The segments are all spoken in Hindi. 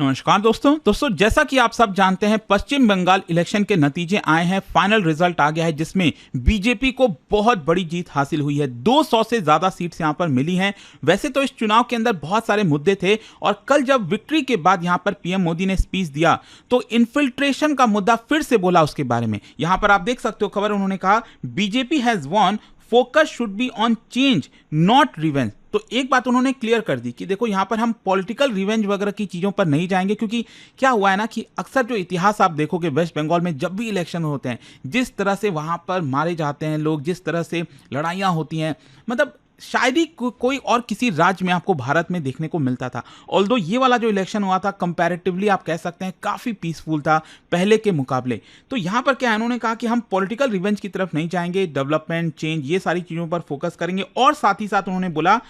नमस्कार दोस्तों जैसा कि आप सब जानते हैं पश्चिम बंगाल इलेक्शन के नतीजे आए हैं। फाइनल रिजल्ट आ गया है जिसमें बीजेपी को बहुत बड़ी जीत हासिल हुई है। 200 से ज्यादा सीट्स यहां पर मिली हैं। वैसे तो इस चुनाव के अंदर बहुत सारे मुद्दे थे और कल जब विक्ट्री के बाद यहां पर पीएम मोदी ने स्पीच दिया तो इन्फिल्ट्रेशन का मुद्दा फिर से बोला उसके बारे में। यहां पर आप देख सकते हो खबर, उन्होंने कहा BJP has won, focus should be on change not revenge. तो एक बात उन्होंने क्लियर कर दी कि देखो यहां पर हम पॉलिटिकल रिवेंज वगैरह की चीजों पर नहीं जाएंगे, क्योंकि क्या हुआ है ना कि अक्सर जो इतिहास आप देखोगे वेस्ट बंगाल में जब भी इलेक्शन होते हैं, जिस तरह से वहां पर मारे जाते हैं लोग, जिस तरह से लड़ाइयां होती हैं, मतलब शायद ही कोई और किसी राज्य में आपको भारत में देखने को मिलता था। ऑल्दो ये वाला जो इलेक्शन हुआ था कंपैरेटिवली आप कह सकते हैं काफ़ी पीसफुल था पहले के मुकाबले। तो यहाँ पर क्या है, उन्होंने कहा कि हम पॉलिटिकल रिवेंज की तरफ नहीं जाएंगे, डेवलपमेंट, चेंज, ये सारी चीज़ों पर फोकस करेंगे। और साथ ही साथ उन्होंने बोला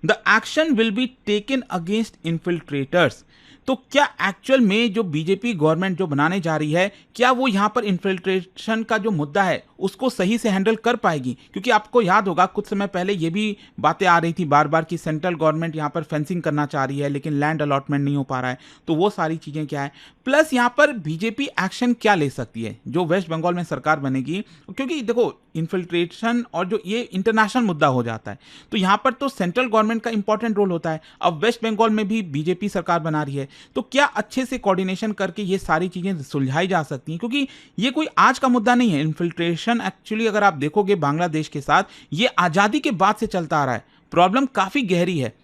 the action will be taken against infiltrators. तो क्या एक्चुअल में जो बीजेपी गवर्नमेंट जो बनाने जा रही है, क्या वो यहाँ पर इन्फिल्ट्रेशन का जो मुद्दा है उसको सही से हैंडल कर पाएगी? क्योंकि आपको याद होगा कुछ समय पहले ये भी बातें आ रही थी बार बार कि सेंट्रल गवर्नमेंट यहाँ पर फेंसिंग करना चाह रही है लेकिन लैंड अलॉटमेंट नहीं हो पा रहा है। तो वो सारी चीज़ें क्या है, प्लस यहाँ पर बीजेपी एक्शन क्या ले सकती है जो वेस्ट बंगाल में सरकार बनेगी, क्योंकि देखो इन्फिल्ट्रेशन और जो ये इंटरनेशनल मुद्दा हो जाता है तो यहाँ पर तो सेंट्रल गवर्नमेंट का इंपॉर्टेंट रोल होता है। अब वेस्ट बंगाल में भी बीजेपी सरकार बना रही है, तो क्या अच्छे से कोऑर्डिनेशन करके ये सारी चीजें सुलझाई जा सकती हैं? क्योंकि ये कोई आज का मुद्दा नहीं है। इन्फिल्ट्रेशन एक्चुअली अगर आप देखोगे बांग्लादेश के साथ, ये आजादी के बाद से चलता आ रहा है। प्रॉब्लम काफी गहरी है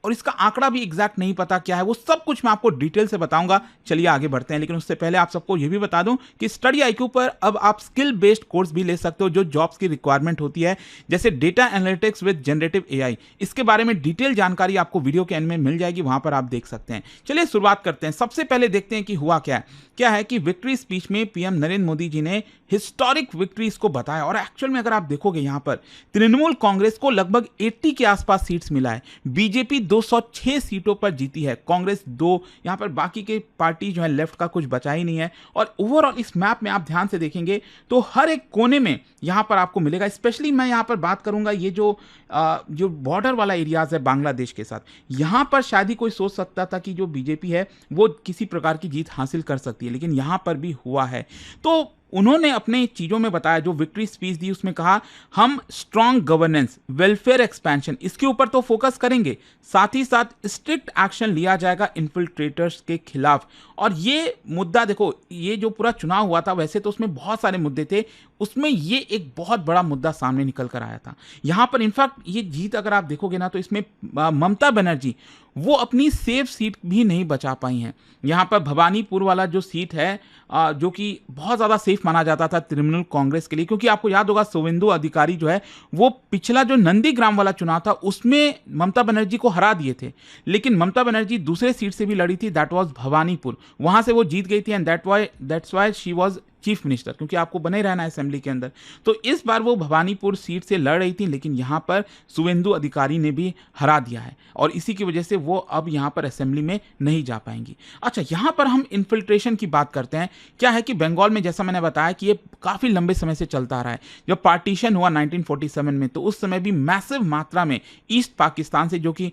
और इसका आंकड़ा भी एग्जैक्ट नहीं पता क्या है, वो सब कुछ मैं आपको डिटेल से बताऊंगा। चलिए आगे बढ़ते हैं, लेकिन उससे पहले आप सबको ये भी बता दूं कि स्टडी आईक्यू पर अब आप स्किल बेस्ड कोर्स भी ले सकते हो जो जॉब्स की रिक्वायरमेंट होती है, जैसे data analytics with generative AI. इसके बारे में डिटेल जानकारी आपको वीडियो के एंड में मिल जाएगी, वहां पर आप देख सकते हैं। चलिए शुरुआत करते हैं। सबसे पहले देखते हैं कि हुआ क्या है कि विक्ट्री स्पीच में पीएम नरेंद्र मोदी जी ने हिस्टोरिक विक्ट्रीज को बताया। और एक्चुअल में अगर आप देखोगे यहां पर तृणमूल कांग्रेस को लगभग 80 के आसपास सीट्स मिला है, बीजेपी 206 सीटों पर जीती है, कांग्रेस 2, यहां पर बाकी के पार्टी जो है लेफ्ट का कुछ बचा ही नहीं है। और ओवरऑल इस मैप में आप ध्यान से देखेंगे तो हर एक कोने में यहां पर आपको मिलेगा। स्पेशली मैं यहां पर बात करूंगा ये जो बॉर्डर वाला एरियाज है बांग्लादेश के साथ, यहां पर शायद ही कोई सोच सकता था कि जो बीजेपी है वो किसी प्रकार की जीत हासिल कर सकती है, लेकिन यहां पर भी हुआ है। तो उन्होंने अपने चीजों में बताया, जो विक्ट्री स्पीच दी उसमें कहा हम स्ट्रांग गवर्नेंस, वेलफेयर एक्सपेंशन, इसके ऊपर तो फोकस करेंगे, साथ ही साथ स्ट्रिक्ट एक्शन लिया जाएगा इन्फिल्ट्रेटर्स के खिलाफ। और ये मुद्दा देखो, ये जो पूरा चुनाव हुआ था वैसे तो उसमें बहुत सारे मुद्दे थे, उसमें ये एक बहुत बड़ा मुद्दा सामने निकल कर आया था। यहां पर इनफैक्ट ये जीत अगर आप देखोगे ना तो इसमें ममता बनर्जी वो अपनी सेफ सीट भी नहीं बचा पाई हैं। यहां पर भवानीपुर वाला जो सीट है जो कि बहुत ज़्यादा सेफ माना जाता था तृणमूल कांग्रेस के लिए, क्योंकि आपको याद होगा शुवेंदु अधिकारी जो है वो पिछला जो नंदीग्राम वाला चुनाव था उसमें ममता बनर्जी को हरा दिए थे, लेकिन ममता बनर्जी दूसरे सीट से भी लड़ी थी, दैट वाज भवानीपुर, वहां से वो जीत गई थी and that's why she was chief minister, क्योंकि आपको बने रहना है असेंबली के अंदर। तो इस बार वो भवानीपुर सीट से लड़ रही थी, लेकिन यहां पर शुवेंदु अधिकारी ने भी हरा दिया है और इसी की वजह से वो अब यहां पर असेंबली में नहीं जा पाएंगी। अच्छा, यहां पर हम इन्फिल्ट्रेशन की बात करते हैं। क्या है कि बंगाल में जैसा मैंने बताया कि ये काफी लंबे समय से चलता आ रहा है। जब पार्टीशन हुआ 1947 में तो उस समय भी मैसिव मात्रा में ईस्ट पाकिस्तान से, जो कि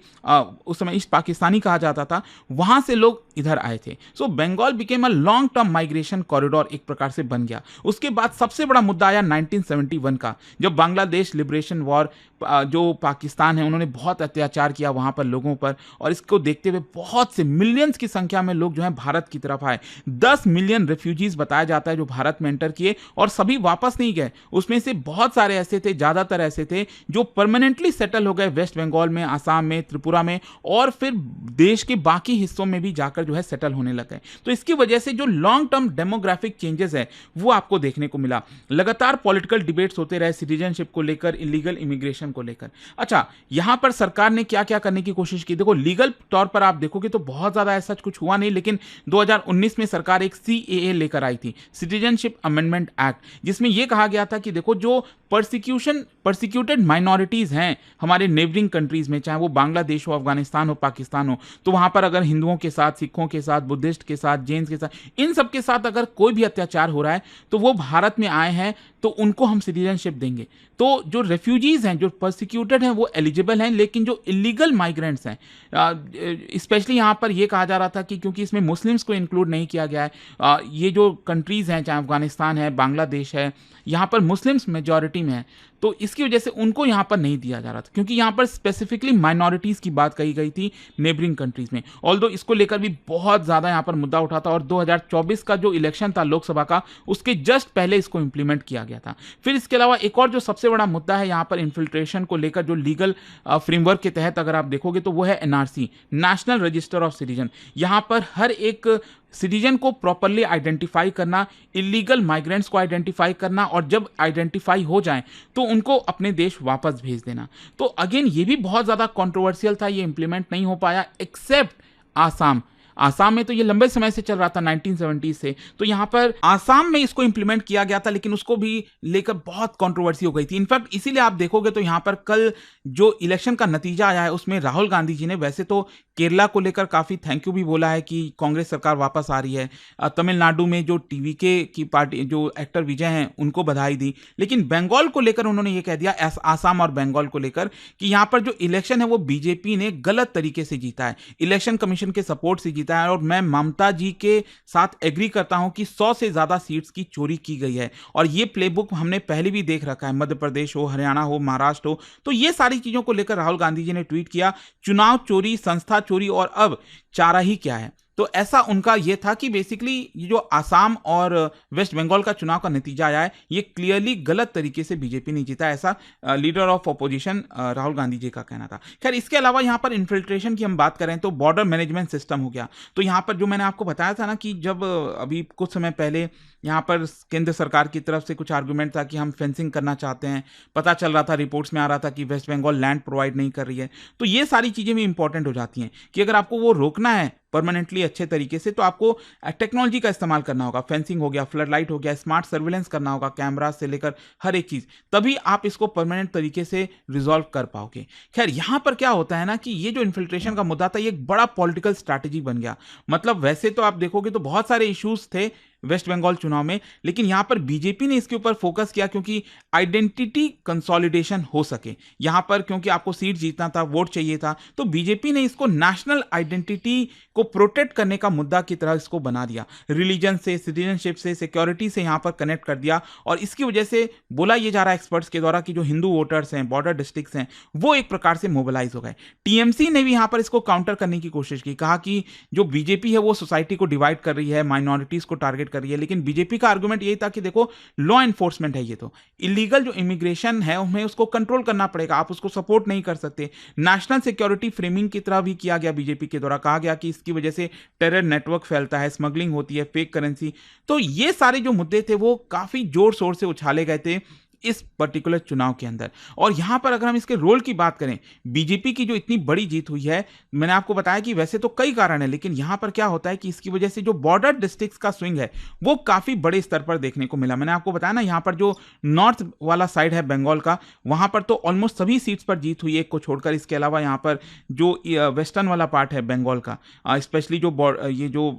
उस समय ईस्ट पाकिस्तानी कहा जाता था, वहां से लोग इधर आए थे। So Bengal became a long term migration corridor एक प्रकार से बन गया। उसके बाद सबसे बड़ा मुद्दा आया 1971 का, जब बांग्लादेश लिबरेशन वॉर, जो पाकिस्तान है उन्होंने बहुत अत्याचार किया वहां पर लोगों पर, और इसको देखते हुए बहुत से मिलियंस की संख्या में लोग जो है भारत की तरफ आए। 10 मिलियन रिफ्यूजीज बताया जाता है जो भारत में एंटर किए और सभी वापस नहीं गए। उसमें से बहुत सारे ऐसे थे, ज्यादातर ऐसे थे जो परमानेंटली सेटल हो गए वेस्ट बंगाल में, आसाम में, त्रिपुरा में, और फिर देश के बाकी हिस्सों में भी जाकर जो है सेटल होने लगे। तो इसकी वजह से जो लॉन्ग टर्म डेमोग्राफिक चेंजेस है वो आपको देखने को मिला। लगातार पॉलिटिकल डिबेट्स होते रहे सिटीजनशिप को लेकर, इलीगल इमिग्रेशन को लेकर। अच्छा, यहां पर सरकार ने क्या क्या करने की कोशिश की? देखो, लीगल तौर पर आप देखोगे तो बहुत ज्यादा ऐसा कुछ हुआ नहीं, लेकिन 2019 में सरकार एक सीएए लेकर आई थी, सिटीजनशिप अमेंडमेंट एक्ट, जिसमें यह कहा गया था कि देखो जो परसिक्यूटेड माइनॉरिटीज़ हैं हमारे नेबरिंग कंट्रीज़ में, चाहे वो बांग्लादेश हो, अफगानिस्तान हो, पाकिस्तान हो, तो वहाँ पर अगर हिंदुओं के साथ, सिखों के साथ, बुद्धिस्ट के साथ, जैन के साथ, इन सब के साथ अगर कोई भी अत्याचार हो रहा है तो वो भारत में आए हैं तो उनको हम सिटीजनशिप देंगे। तो जो रेफ्यूजीज़ हैं, जो परसिक्यूटेड हैं, वो एलिजिबल हैं, लेकिन जो इलीगल माइग्रेंट्स हैं, स्पेशली यहाँ पर ये कहा जा रहा था कि क्योंकि इसमें मुस्लिम्स को इंक्लूड नहीं किया गया है, ये जो कंट्रीज़ हैं, चाहे अफगानिस्तान है, बांग्लादेश है, यहाँ पर मुस्लिम्स मेजॉरिटी में है, तो इसकी वजह से उनको यहाँ पर नहीं दिया जा रहा था, क्योंकि यहाँ पर स्पेसिफिकली माइनॉरिटीज़ की बात कही गई थी नेबरिंग कंट्रीज़ में। ऑल्दो इसको लेकर भी बहुत ज़्यादा यहाँ पर मुद्दा उठा था, और 2024 का जो इलेक्शन था लोकसभा का, उसके जस्ट पहले इसको इंप्लीमेंट किया गया था। फिर इसके अलावा एक और जो सबसे बड़ा मुद्दा है यहाँ पर इन्फिल्ट्रेशन को लेकर, जो लीगल फ्रेमवर्क के तहत अगर आप देखोगे तो वो है NRC, national register of citizen. यहाँ पर हर एक सिटीजन को प्रॉपरली आइडेंटिफाई करना, इलीगल माइग्रेंट्स को आइडेंटिफाई करना, और जब आइडेंटिफाई हो जाएं तो उनको अपने देश वापस भेज देना। तो अगेन ये भी बहुत ज़्यादा कंट्रोवर्शियल था, ये इंप्लीमेंट नहीं हो पाया, एक्सेप्ट आसाम में तो ये लंबे समय से चल रहा था, 1970 से। तो यहाँ पर आसाम में इसको इंप्लीमेंट किया गया था, लेकिन उसको भी लेकर बहुत कंट्रोवर्सी हो गई थी। इनफैक्ट इसीलिए आप देखोगे तो यहाँ पर कल जो इलेक्शन का नतीजा आया है उसमें राहुल गांधी जी ने वैसे तो केरला को लेकर काफ़ी थैंक यू भी बोला है कि कांग्रेस सरकार वापस आ रही है, तमिलनाडु में जो टीवीके की पार्टी, जो एक्टर विजय हैं, उनको बधाई दी, लेकिन बंगाल को लेकर उन्होंने ये कह दिया, आसाम और बंगाल को लेकर, कि यहाँ पर जो इलेक्शन है वो बीजेपी ने गलत तरीके से जीता है, इलेक्शन कमीशन के सपोर्ट से जीता है। और मैं ममता जी के साथ एग्री करता हूं कि 100 से ज्यादा सीट्स की चोरी की गई है, और ये प्लेबुक हमने पहले भी देख रखा है, मध्य प्रदेश हो, हरियाणा हो, महाराष्ट्र हो। तो ये सारी चीजों को लेकर राहुल गांधी जी ने ट्वीट किया, चुनाव चोरी, संस्था चोरी, और अब चारा ही क्या है। तो ऐसा उनका ये था कि बेसिकली ये जो आसाम और वेस्ट बंगाल का चुनाव का नतीजा आया है, ये क्लियरली गलत तरीके से बीजेपी ने जीता, ऐसा leader of opposition Rahul Gandhi ji का कहना था। खैर, इसके अलावा यहाँ पर इन्फिल्ट्रेशन की हम बात करें तो बॉर्डर मैनेजमेंट सिस्टम हो गया। तो यहाँ पर जो मैंने आपको बताया था ना कि जब अभी कुछ समय पहले यहाँ पर केंद्र सरकार की तरफ से कुछ आर्गुमेंट था कि हम फेंसिंग करना चाहते हैं, पता चल रहा था, रिपोर्ट्स में आ रहा था कि वेस्ट बंगाल लैंड प्रोवाइड नहीं कर रही है। तो ये सारी चीज़ें भी इंपॉर्टेंट हो जाती हैं कि अगर आपको वो रोकना है परमानेंटली अच्छे तरीके से, तो आपको टेक्नोलॉजी का इस्तेमाल करना होगा, फेंसिंग हो गया, फ्लड लाइट हो गया, स्मार्ट सर्विलेंस करना होगा, कैमरा से लेकर हर एक चीज़, तभी आप इसको परमानेंट तरीके से रिजॉल्व कर पाओगे। खैर, यहाँ पर क्या होता है ना कि ये जो इन्फिल्ट्रेशन का मुद्दा था, ये एक बड़ा पॉलिटिकल स्ट्रैटेजी बन गया। मतलब वैसे तो आप देखोगे तो बहुत सारे इश्यूज थे वेस्ट बंगाल चुनाव में, लेकिन यहां पर बीजेपी ने इसके ऊपर फोकस किया क्योंकि आइडेंटिटी कंसोलिडेशन हो सके यहां पर, क्योंकि आपको सीट जीतना था, वोट चाहिए था, तो बीजेपी ने इसको नेशनल आइडेंटिटी को प्रोटेक्ट करने का मुद्दा की तरह इसको बना दिया, रिलीजन से, सिटीजनशिप से, सिक्योरिटी से यहां पर कनेक्ट कर दिया। और इसकी वजह से बोला यह जा रहा है एक्सपर्ट्स के द्वारा कि जो हिंदू वोटर्स हैं, बॉर्डर डिस्ट्रिक्ट्स हैं, वो एक प्रकार से मोबिलाइज हो गए। टीएमसी ने भी यहां पर इसको काउंटर करने की कोशिश की, कहा कि जो बीजेपी है वो सोसाइटी को डिवाइड कर रही है, माइनॉरिटीज को टारगेट कर रही है। लेकिन बीजेपी का आर्गुमेंट यही था कि देखो, लॉ एनफोर्समेंट है, ये तो इलीगल जो इमिग्रेशन है उन्हें उसको कंट्रोल करना पड़ेगा, आप उसको सपोर्ट नहीं कर सकते। नेशनल सिक्योरिटी फ्रेमिंग की तरह भी किया गया बीजेपी के द्वारा, कहा गया कि इसकी वजह से टेरर नेटवर्क फैलता है, स्मगलिंग होती है, फेक करेंसी। तो ये सारे जो मुद्दे थे वो काफी जोर शोर से उछाले गए थे इस पर्टिकुलर चुनाव के अंदर। और यहां पर अगर हम इसके रोल की बात करें, बीजेपी की जो इतनी बड़ी जीत हुई है, मैंने आपको बताया कि वैसे तो कई कारण है, लेकिन यहां पर क्या होता है कि इसकी वजह से जो बॉर्डर डिस्ट्रिक्ट्स का स्विंग है वो काफी बड़े स्तर पर देखने को मिला। मैंने आपको बताया ना, यहां पर जो नॉर्थ वाला साइड है बंगाल का, वहां पर तो ऑलमोस्ट सभी सीट्स पर जीत हुई है, एक को छोड़कर। इसके अलावा यहां पर जो वेस्टर्न वाला पार्ट है बंगाल का, स्पेशली जो ये जो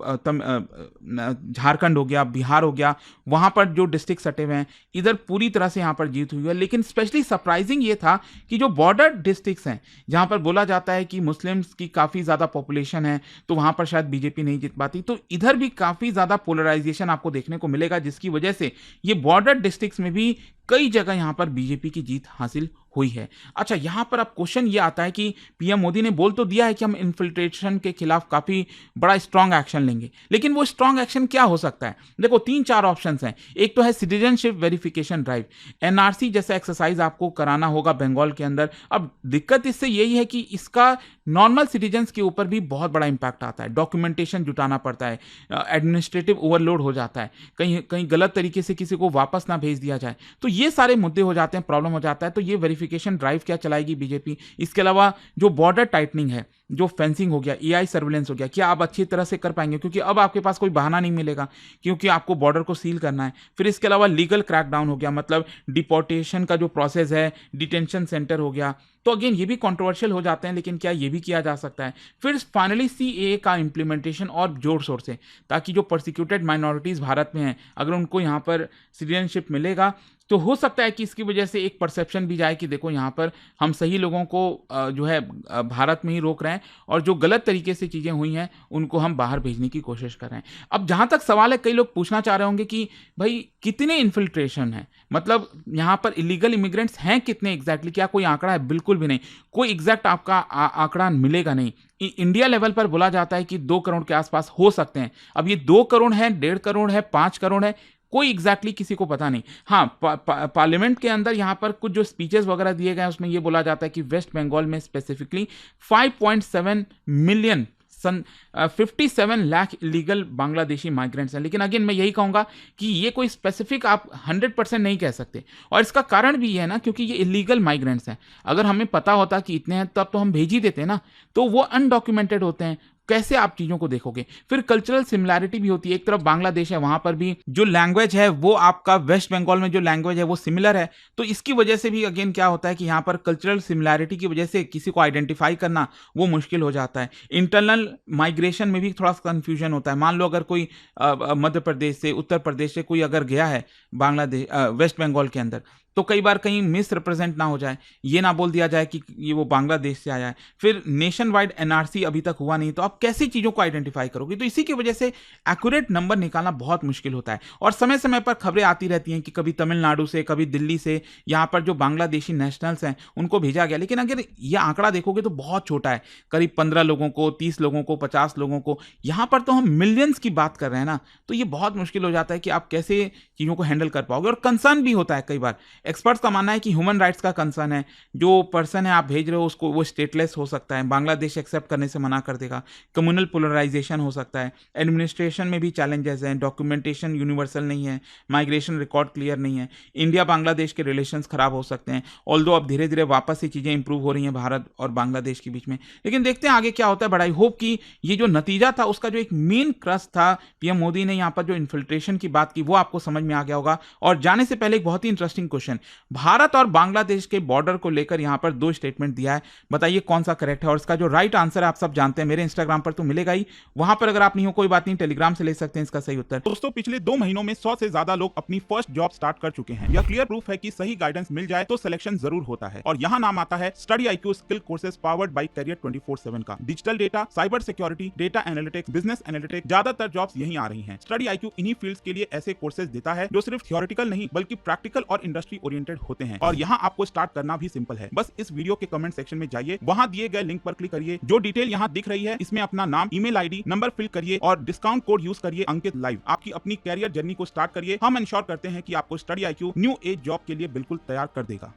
झारखंड हो गया, बिहार हो गया, वहां पर जो डिस्ट्रिक्ट सटे हुए हैं, इधर पूरी तरह से पर जीत हुई है। लेकिन स्पेशली सरप्राइजिंग ये था कि जो बॉर्डर डिस्ट्रिक्ट्स हैं, जहां पर बोला जाता है कि मुस्लिम्स की काफी ज्यादा पॉपुलेशन है, तो वहां पर शायद बीजेपी नहीं जीत पाती, तो इधर भी काफी ज्यादा पोलराइजेशन आपको देखने को मिलेगा, जिसकी वजह से ये बॉर्डर डिस्ट्रिक्ट्स में भी कई जगह यहां पर बीजेपी की जीत हासिल हुई है। अच्छा, यहां पर अब क्वेश्चन ये आता है कि पीएम मोदी ने बोल तो दिया है कि हम इन्फिल्ट्रेशन के खिलाफ काफी बड़ा स्ट्रांग एक्शन लेंगे, लेकिन वो स्ट्रांग एक्शन क्या हो सकता है? देखो, 3-4 ऑप्शंस हैं। एक तो है सिटीजनशिप वेरिफिकेशन ड्राइव, एनआरसी जैसा एक्सरसाइज आपको कराना होगा बंगाल के अंदर। अब दिक्कत इससे यही है कि इसका नॉर्मल सिटीजन्स के ऊपर भी बहुत बड़ा इंपैक्ट आता है, डॉक्यूमेंटेशन जुटाना पड़ता है, एडमिनिस्ट्रेटिव ओवरलोड हो जाता है, कहीं कहीं गलत तरीके से किसी को वापस ना भेज दिया जाए, तो ये सारे मुद्दे हो जाते हैं, प्रॉब्लम हो जाता है। तो ये वेरिफिकेशन ड्राइव क्या चलाएगी बीजेपी। इसके अलावा जो बॉर्डर टाइटनिंग है, जो फेंसिंग हो गया, एआई सर्विलेंस हो गया, क्या आप अच्छी तरह से कर पाएंगे? क्योंकि अब आपके पास कोई बहाना नहीं मिलेगा, क्योंकि आपको बॉर्डर को सील करना है। फिर इसके अलावा लीगल क्रैकडाउन हो गया, मतलब डिपोर्टेशन का जो प्रोसेस है, डिटेंशन सेंटर हो गया। तो अगेन ये भी कंट्रोवर्शियल हो जाते हैं, लेकिन क्या ये भी किया जा सकता है? फिर फाइनली सीएए का इम्प्लीमेंटेशन और जोर शोर से, ताकि जो परसिक्यूटेड माइनॉरिटीज़ भारत में हैं, अगर उनको यहाँ पर सिटीजनशिप मिलेगा तो हो सकता है कि इसकी वजह से एक परसेप्शन भी जाए कि देखो यहाँ पर हम सही लोगों को जो है भारत में ही रोक रहे हैं, और जो गलत तरीके से चीज़ें हुई हैं उनको हम बाहर भेजने की कोशिश कर रहे हैं। अब जहाँ तक सवाल है, कई लोग पूछना चाह रहे होंगे कि भाई कितने इन्फिल्ट्रेशन है, मतलब यहाँ पर इलीगल इमिग्रेंट्स हैं कितने एग्जैक्टली, क्या कोई आंकड़ा है? बिल्कुल भी नहीं, कोई एग्जैक्ट आपका आंकड़ा मिलेगा नहीं। इंडिया लेवल पर बोला जाता है कि 2 करोड़ के आसपास हो सकते हैं। अब ये 2 करोड़ है, 1.5 करोड़ है, 5 करोड़ है, कोई एग्जैक्टली किसी को पता नहीं। हाँ, पार्लियामेंट के अंदर यहाँ पर कुछ जो स्पीचेस वगैरह दिए गए हैं उसमें ये बोला जाता है कि वेस्ट बंगाल में specifically 5.7 million 57 lakh illegal Bangladeshi migrants हैं। लेकिन अगेन मैं यही कहूँगा कि ये कोई स्पेसिफिक आप 100% नहीं कह सकते, और इसका कारण भी ये है ना, क्योंकि ये इलीगल माइग्रेंट्स हैं। अगर हमें पता होता कि इतने हैं तब तो हम भेज ही देते ना, तो वो अनडॉक्यूमेंटेड होते हैं, कैसे आप चीज़ों को देखोगे? फिर कल्चरल सिमिलैरिटी भी होती है, एक तरफ बांग्लादेश है, वहाँ पर भी जो लैंग्वेज है वो आपका वेस्ट बंगाल में जो लैंग्वेज है वो सिमिलर है, तो इसकी वजह से भी अगेन क्या होता है कि यहाँ पर कल्चरल सिमिलैरिटी की वजह से किसी को आइडेंटिफाई करना वो मुश्किल हो जाता है। इंटरनल माइग्रेशन में भी थोड़ा सा कन्फ्यूजन होता है। मान लो अगर कोई मध्य प्रदेश से, उत्तर प्रदेश से कोई अगर गया है बांग्लादेश वेस्ट बंगाल के अंदर, तो कई बार कहीं मिस रिप्रेजेंट ना हो जाए, ये ना बोल दिया जाए कि ये वो बांग्लादेश से आया है। फिर नेशन वाइड एनआरसी अभी तक हुआ नहीं, तो आप कैसी चीज़ों को आइडेंटिफाई करोगे? तो इसी की वजह से एक्यूरेट नंबर निकालना बहुत मुश्किल होता है, और समय समय पर खबरें आती रहती हैं कि कभी तमिलनाडु से, कभी दिल्ली से यहाँ पर जो बांग्लादेशी नेशनल्स हैं उनको भेजा गया। लेकिन अगर ये आंकड़ा देखोगे तो बहुत छोटा है, करीब 15 लोगों को, 30 लोगों को, 50 लोगों को। यहाँ पर तो हम मिलियंस की बात कर रहे हैं ना, तो ये बहुत मुश्किल हो जाता है कि आप कैसे चीज़ों को हैंडल कर पाओगे। और कंसर्न भी होता है कई बार, एक्सपर्ट्स का मानना है कि ह्यूमन राइट्स का कंसर्न है। जो पर्सन है आप भेज रहे हो उसको, वो स्टेटलेस हो सकता है, बांग्लादेश एक्सेप्ट करने से मना कर देगा, कम्युनल पोलराइजेशन हो सकता है, एडमिनिस्ट्रेशन में भी चैलेंजेस हैं, डॉक्यूमेंटेशन यूनिवर्सल नहीं है, माइग्रेशन रिकॉर्ड क्लियर नहीं है, इंडिया बांग्लादेश के रिलेशंस खराब हो सकते हैं। ऑल्दो अब धीरे धीरे वापस से चीज़ें इंप्रूव हो रही हैं भारत और बांग्लादेश के बीच में, लेकिन देखते हैं आगे क्या होता है। बट आई होप कि ये जो नतीजा था उसका जो एक मेन क्रस्ट था, पीएम मोदी ने यहाँ पर जो इन्फिल्ट्रेशन की बात की, वो आपको समझ में आ गया होगा। और जाने से पहले एक बहुत ही इंटरेस्टिंग क्वेश्चन, भारत और बांग्लादेश के बॉर्डर को लेकर यहां पर 2 स्टेटमेंट दिया है, बताइए कौन सा करेक्ट है? और इसका जो राइट आंसर है आप सब जानते हैं, मेरे इंस्टाग्राम पर तो मिलेगा ही, वहां पर अगर आप नहीं हो कोई बात नहीं, टेलीग्राम से ले सकते हैं इसका सही उत्तर। दोस्तों, पिछले 2 महीनों में 100 से ज्यादा लोग अपनी फर्स्ट जॉब स्टार्ट कर चुके हैं। यह क्लियर प्रूफ है कि सही गाइडेंस मिल जाए तो सिलेक्शन जरूर होता है। और यहाँ नाम आता है study IQ skill courses powered by career 24/7 का। Digital data, cyber security, data analytics, business analytics, ज्यादातर जॉब्स यहीं आ रही हैं। स्टडी IQ इन्हीं फील्ड्स के लिए ऐसे कोर्सेज देता है जो सिर्फ थियोरेटिकल नहीं बल्कि प्रैक्टिकल और इंडस्ट्री ओरिएंटेड होते हैं। और यहाँ आपको स्टार्ट करना भी सिंपल है, बस इस वीडियो के कमेंट सेक्शन में जाइए, वहां दिए गए लिंक पर क्लिक करिए, जो डिटेल यहाँ दिख रही है इसमें अपना नाम, ईमेल ID, नंबर फिल करिए और डिस्काउंट कोड यूज करिए अंकित लाइव। आपकी अपनी कैरियर जर्नी को स्टार्ट करिए। हम इंश्योर करते हैं कि आपको study IQ new age job के लिए बिल्कुल तैयार कर देगा।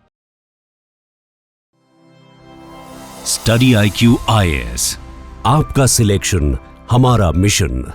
स्टडी IQ IAS, आपका सिलेक्शन हमारा मिशन।